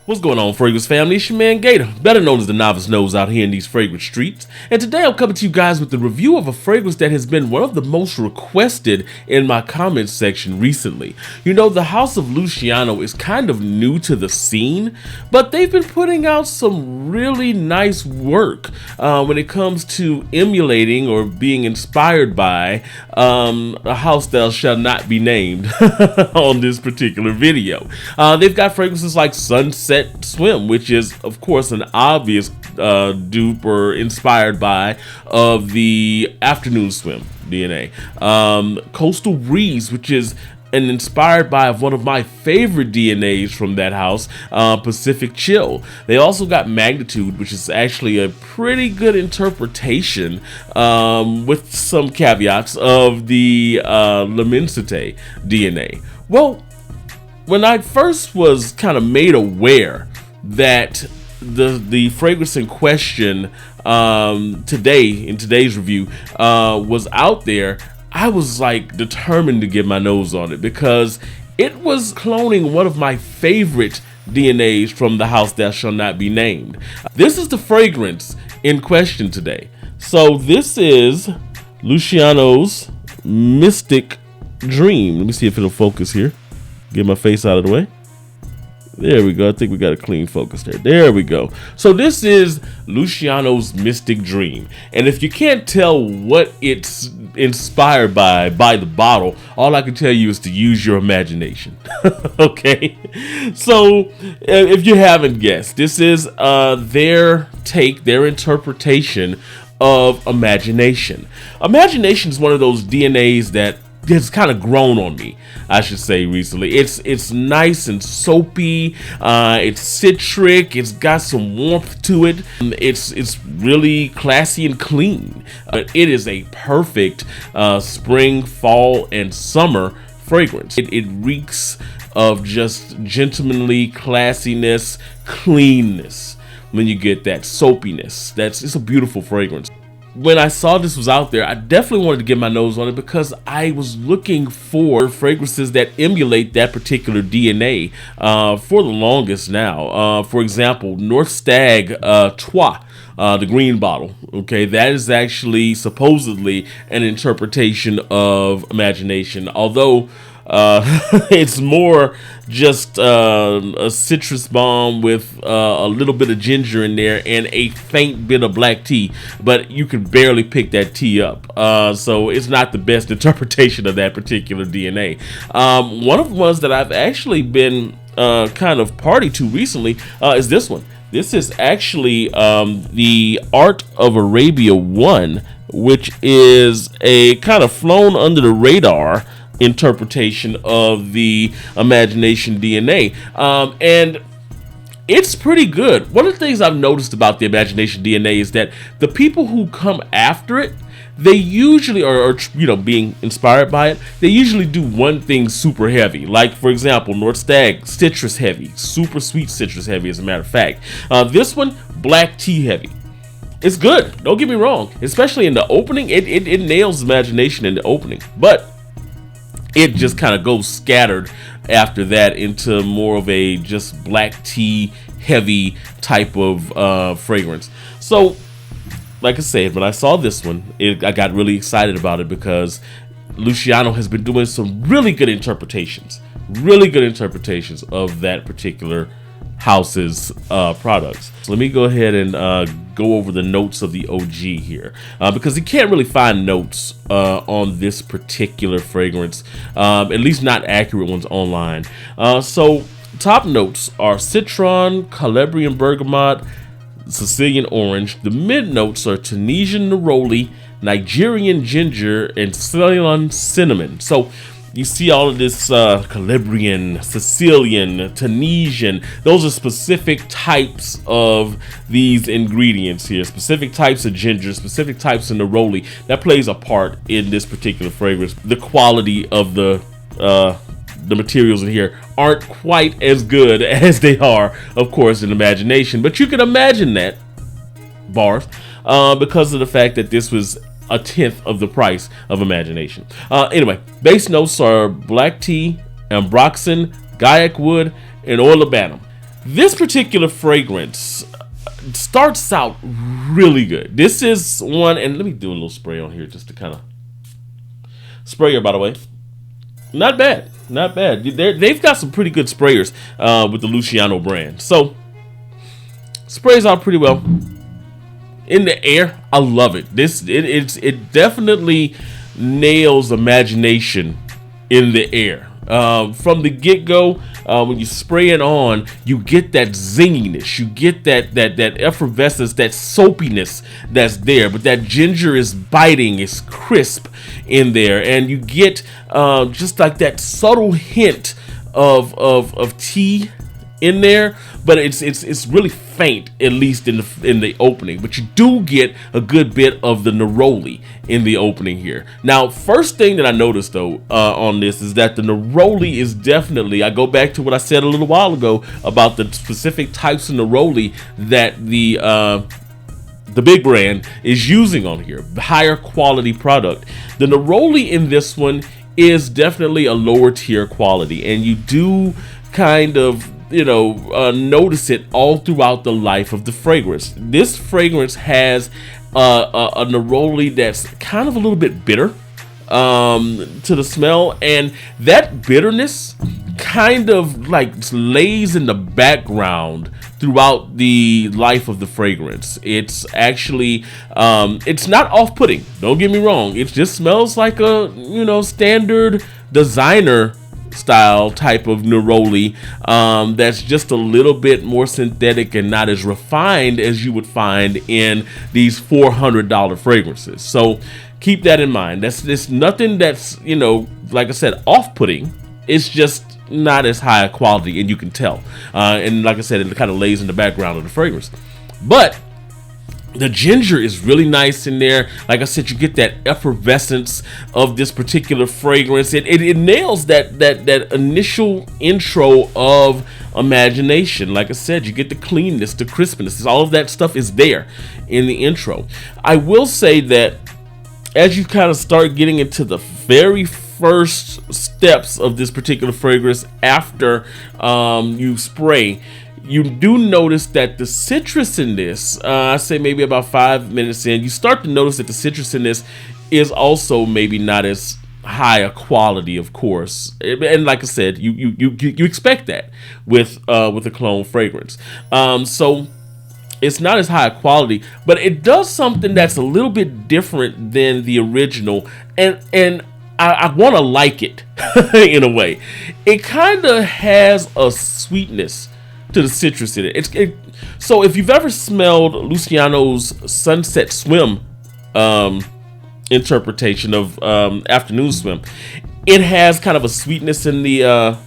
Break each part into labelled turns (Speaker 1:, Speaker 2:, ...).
Speaker 1: What's going on, Fragrance family? It's your man Gator, better known as the Novice Nose out here in these fragrance streets. And today I'm coming to you guys with the review of a fragrance that has been one of the most requested in my comments section recently. You know, the House of Luciano is kind of new to the scene, but they've been putting out some really nice work when it comes to emulating or being inspired by a house that shall not be named on this particular video. They've got fragrances like Sunset Swim, which is of course an obvious dupe or inspired by of the Afternoon Swim DNA. Coastal Breeze, which is and inspired by one of my favorite DNAs from that house, Pacific Chill. They also got Magnitude, which is actually a pretty good interpretation with some caveats of the Lemensite DNA. Well, when I first was kind of made aware that the fragrance in question in today's review was out there, I was like determined to get my nose on it because it was cloning one of my favorite DNAs from the house that shall not be named. This is the fragrance in question today. So this is Lucianno's Mystic Dream. Let me see if it'll focus here. Get my face out of the way. There we go. I think we got a clean focus there. There we go. So this is Lucianno's Mystic Dream. And if you can't tell what it's inspired by the bottle, all I can tell you is to use your imagination. Okay? So if you haven't guessed, this is their interpretation of imagination. Imagination is one of those DNAs that has kind of grown on me, I should say, recently. It's nice and soapy, it's citric, it's got some warmth to it, it's really classy and clean. But it is a perfect spring, fall, and summer fragrance. It reeks of just gentlemanly classiness, cleanness. When you get that soapiness, it's a beautiful fragrance. When I saw this was out there, I definitely wanted to get my nose on it because I was looking for fragrances that emulate that particular DNA for the longest now. For example, North Stag Trois, the green bottle. Okay, that is actually supposedly an interpretation of imagination, although it's more just a citrus bomb with a little bit of ginger in there and a faint bit of black tea, but you can barely pick that tea up. So it's not the best interpretation of that particular DNA. One of the ones that I've actually been kind of party to recently is this one. This is actually the Art of Arabia 1, which is a kind of flown under the radar interpretation of the imagination DNA, and it's pretty good. One of the things I've noticed about the imagination DNA is that the people who come after it, they usually are, you know, being inspired by it, they usually do one thing super heavy. Like, for example, North Stag, citrus heavy, super sweet citrus heavy, as a matter of fact. This one, black tea heavy. It's good, don't get me wrong, especially in the opening. It nails imagination in the opening, but it just kind of goes scattered after that into more of a just black tea heavy type of fragrance. So, like I said, when I saw this one, I got really excited about it because Luciano has been doing some really good interpretations of that particular house's products. So let me go ahead and go over the notes of the OG here, because you can't really find notes on this particular fragrance, at least not accurate ones online. So top notes are citron, Calabrian bergamot, Sicilian orange. The mid notes are Tunisian neroli, Nigerian ginger, and Ceylon cinnamon. So you see all of this Calabrian, Sicilian, Tunisian. Those are specific types of these ingredients here. Specific types of ginger, specific types of neroli. That plays a part in this particular fragrance. The quality of the materials in here aren't quite as good as they are, of course, in imagination. But you can imagine that, bars, because of the fact that this was a tenth of the price of imagination. Anyway, base notes are black tea, ambroxan, guaiac wood, and oil of bantam. This particular fragrance starts out really good. This is one, and let me do a little spray on here just to kind of sprayer, by the way. Not bad, not bad. They've got some pretty good sprayers with the Lucianno brand. So sprays out pretty well. In the air, I love it. It definitely nails imagination in the air. From the get-go, when you spray it on, you get that zinginess, you get that effervescence, that soapiness that's there, but that ginger is biting, it's crisp in there, and you get just like that subtle hint of tea in there, but it's really faint, at least in the opening. But you do get a good bit of the neroli in the opening here. Now, first thing that I noticed though on this is that the neroli is definitely, I go back to what I said a little while ago about the specific types of neroli that the big brand is using on here, higher quality product. The neroli in this one is definitely a lower tier quality, and you do kind of notice it all throughout the life of the fragrance. This fragrance has a neroli that's kind of a little bit bitter to the smell, and that bitterness kind of like lays in the background throughout the life of the fragrance. It's actually it's not off-putting, don't get me wrong. It just smells like a standard designer style type of neroli that's just a little bit more synthetic and not as refined as you would find in these $400 fragrances. So keep that in mind. That's nothing that's like I said, off-putting. It's just not as high a quality, and you can tell. And like I said, it kind of lays in the background of the fragrance. But the ginger is really nice in there. Like I said, you get that effervescence of this particular fragrance. It nails that initial intro of imagination. Like I said, you get the cleanness, the crispness. All of that stuff is there in the intro. I will say that as you kind of start getting into the very first steps of this particular fragrance after you spray, you do notice that the citrus in this, I say maybe about 5 minutes in, you start to notice that the citrus in this is also maybe not as high a quality, of course. And like I said, you expect that with a cologne fragrance. So it's not as high a quality, but it does something that's a little bit different than the original, and I want to like it in a way. It kind of has a sweetness to the citrus in it. So if you've ever smelled Lucianno's Sunset Swim interpretation of Afternoon Swim, it has kind of a sweetness in the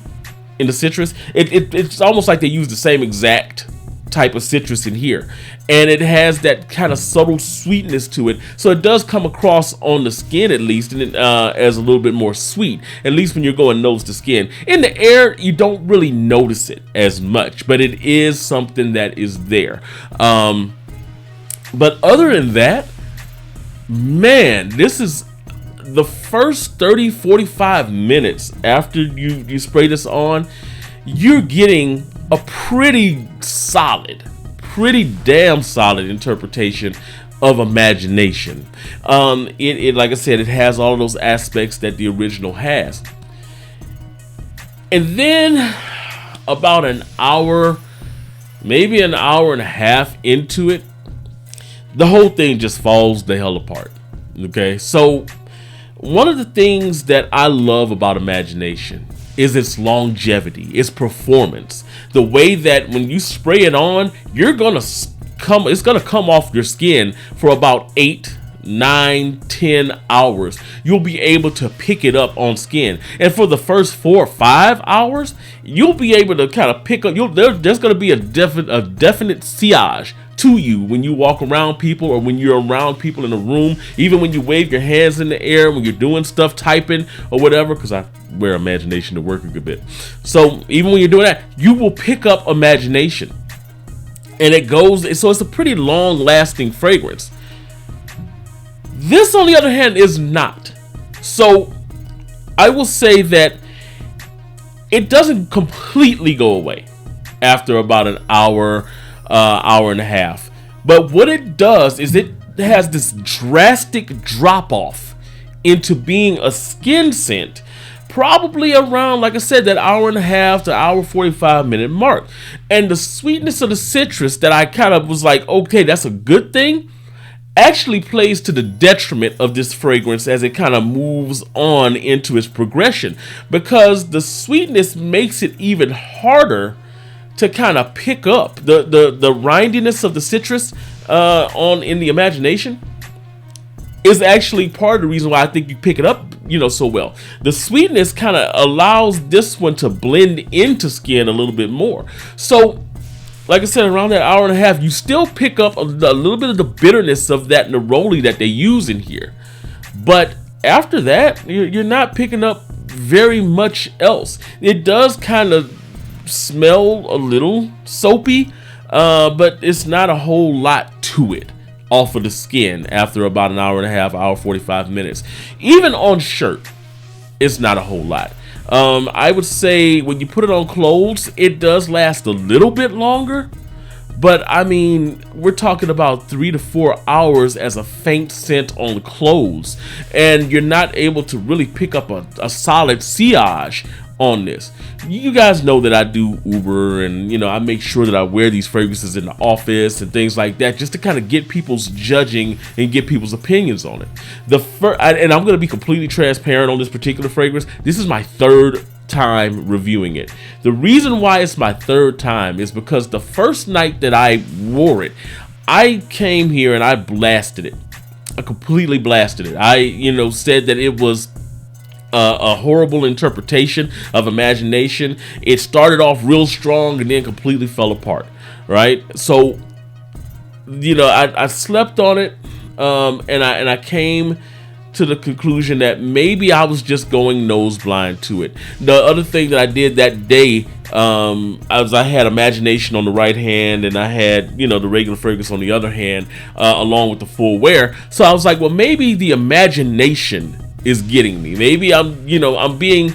Speaker 1: citrus. It's almost like they use the same exact type of citrus in here, and it has that kind of subtle sweetness to it, so it does come across on the skin, at least, and as a little bit more sweet, at least when you're going nose to skin. In the air, you don't really notice it as much, but it is something that is there. But other than that, man, this is the first 30-45 minutes after you spray this on, you're getting a pretty damn solid interpretation of imagination. It like I said, it has all of those aspects that the original has. And then about an hour, maybe an hour and a half into it, the whole thing just falls the hell apart. Okay, so one of the things that I love about imagination is its longevity, its performance. The way that when you spray it on, it's gonna come off your skin for about 8, 9, 10 hours. You'll be able to pick it up on skin, and for the first 4 or 5 hours, you'll be able to kind of pick up. There's gonna be a definite sillage to you when you walk around people, or when you're around people in a room, even when you wave your hands in the air when you're doing stuff, typing or whatever, because I wear imagination to work a good bit. So even when you're doing that, you will pick up imagination, and so it's a pretty long lasting fragrance. This, on the other hand, is not. So I will say that it doesn't completely go away. after about an hour, hour and a half. But what it does is it has this drastic drop off into being a skin scent, probably around, like I said, that hour and a half to hour 45-minute mark. And the sweetness of the citrus that I kind of was like, okay, that's a good thing, actually plays to the detriment of this fragrance as it kind of moves on into its progression, because the sweetness makes it even harder to kind of pick up. The rindiness of the citrus in the imagination is actually part of the reason why I think you pick it up, so well. The sweetness kind of allows this one to blend into skin a little bit more. So, like I said, around that hour and a half, you still pick up a little bit of the bitterness of that neroli that they use in here. But after that, you're not picking up very much else. It does kind of smell a little soapy, but it's not a whole lot to it off of the skin after about an hour and a half, hour 45 minutes. Even on shirt, it's not a whole lot. I would say when you put it on clothes, it does last a little bit longer, but I mean, we're talking about 3 to 4 hours as a faint scent on clothes, and you're not able to really pick up a solid sillage on this. You guys know that I do Uber, and I make sure that I wear these fragrances in the office and things like that, just to kind of get people's judging and get people's opinions on it. And I'm going to be completely transparent on this particular fragrance. This is my third time reviewing it. The reason why it's my third time is because the first night that I wore it, I came here and I blasted it. I completely blasted it. I said that it was a horrible interpretation of imagination. It started off real strong and then completely fell apart, right? So I slept on it, and I came to the conclusion that maybe I was just going nose blind to it. The other thing that I did that day, I had imagination on the right hand, and I had the regular fragrance on the other hand, along with the full wear. So I was like, well, maybe the imagination is getting me. Maybe I'm being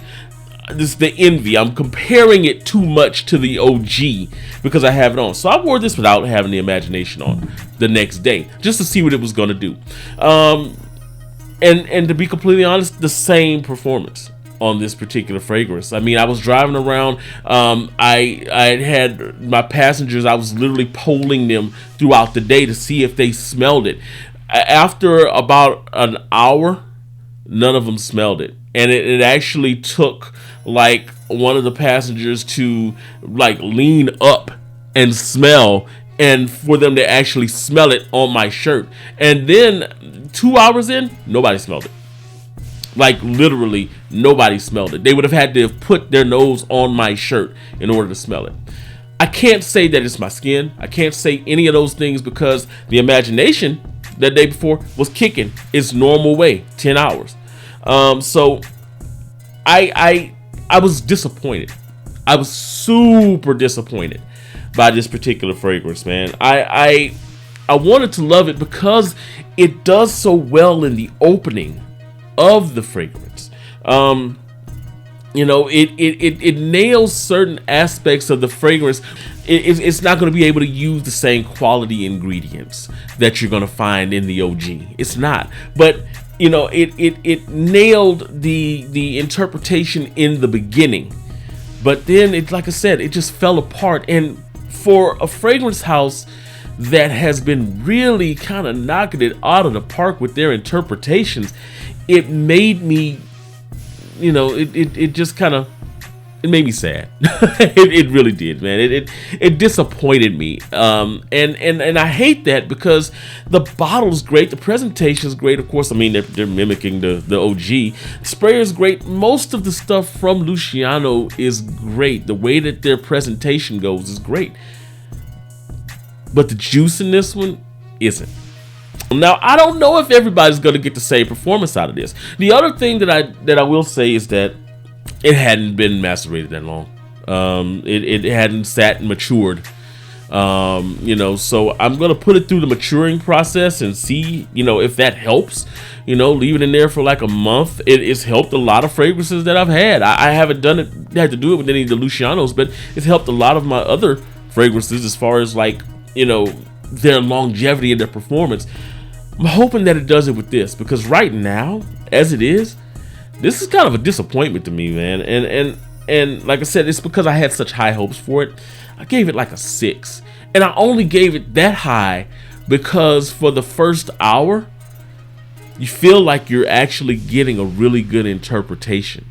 Speaker 1: the envy. I'm comparing it too much to the OG because I have it on. So I wore this without having the imagination on the next day, just to see what it was going to do. And to be completely honest, the same performance on this particular fragrance. I mean, I was driving around. I had my passengers. I was literally polling them throughout the day to see if they smelled it. After about an hour, none of them smelled it, and it actually took like one of the passengers to like lean up and smell, and for them to actually smell it on my shirt. And then 2 hours in, nobody smelled it. Like literally nobody smelled it. They would have had to have put their nose on my shirt in order to smell it. I can't say that it's my skin. I can't say any of those things because the imagination that day before was kicking its normal way, 10 hours. So I was disappointed. I was super disappointed by this particular fragrance, man. I wanted to love it because it does so well in the opening of the fragrance. It nails certain aspects of the fragrance. It's not going to be able to use the same quality ingredients that you're going to find in the OG. It's not. But it nailed the interpretation in the beginning. But then like I said, it just fell apart. And for a fragrance house that has been really kind of knocking it out of the park with their interpretations, it made me, it just kind of, it made me sad. It really did, man. It disappointed me. And I hate that because the bottle's great, the presentation's great. Of course, I mean they're mimicking the OG. The sprayer is great. Most of the stuff from Luciano is great. The way that their presentation goes is great. But the juice in this one isn't. Now, I don't know if everybody's going to get the same performance out of this. The other thing that I will say is that it hadn't been macerated that long. It hadn't sat and matured You know, so I'm gonna put it through the maturing process and see, you know, if that helps. You know, leave it in there for like a month. It's helped a lot of fragrances that I've had. I haven't had to do it with any of the Luciannos, but it's helped a lot of my other fragrances as far as, like, you know, their longevity and their performance. I'm hoping that it does it with this, because right now, as it is, this is kind of a disappointment to me, man. And like I said, it's because I had such high hopes for it. I gave it like a 6, and I only gave it that high because for the first hour, you feel like you're actually getting a really good interpretation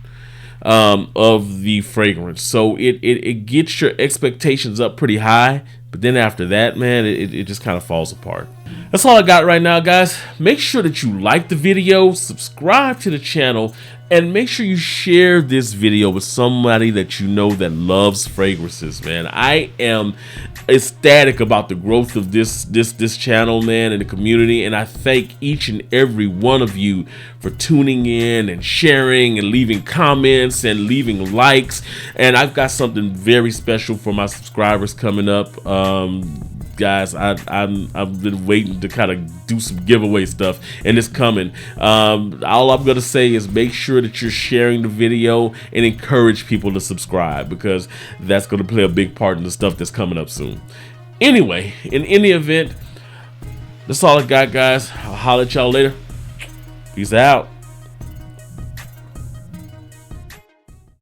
Speaker 1: of the fragrance. So it gets your expectations up pretty high, but then after that, man, it just kind of falls apart. That's all I got right now, guys. Make sure that you like the video, subscribe to the channel, and make sure you share this video with somebody that you know that loves fragrances, man. I am ecstatic about the growth of this channel, man, and the community, and I thank each and every one of you for tuning in and sharing and leaving comments and leaving likes. And I've got something very special for my subscribers coming up. Guys, I've been waiting to kind of do some giveaway stuff, and it's coming. All I'm gonna say is make sure that you're sharing the video and encourage people to subscribe, because that's gonna play a big part in the stuff that's coming up soon. Anyway, in any event, that's all I got, guys. I'll holler at y'all later. Peace out.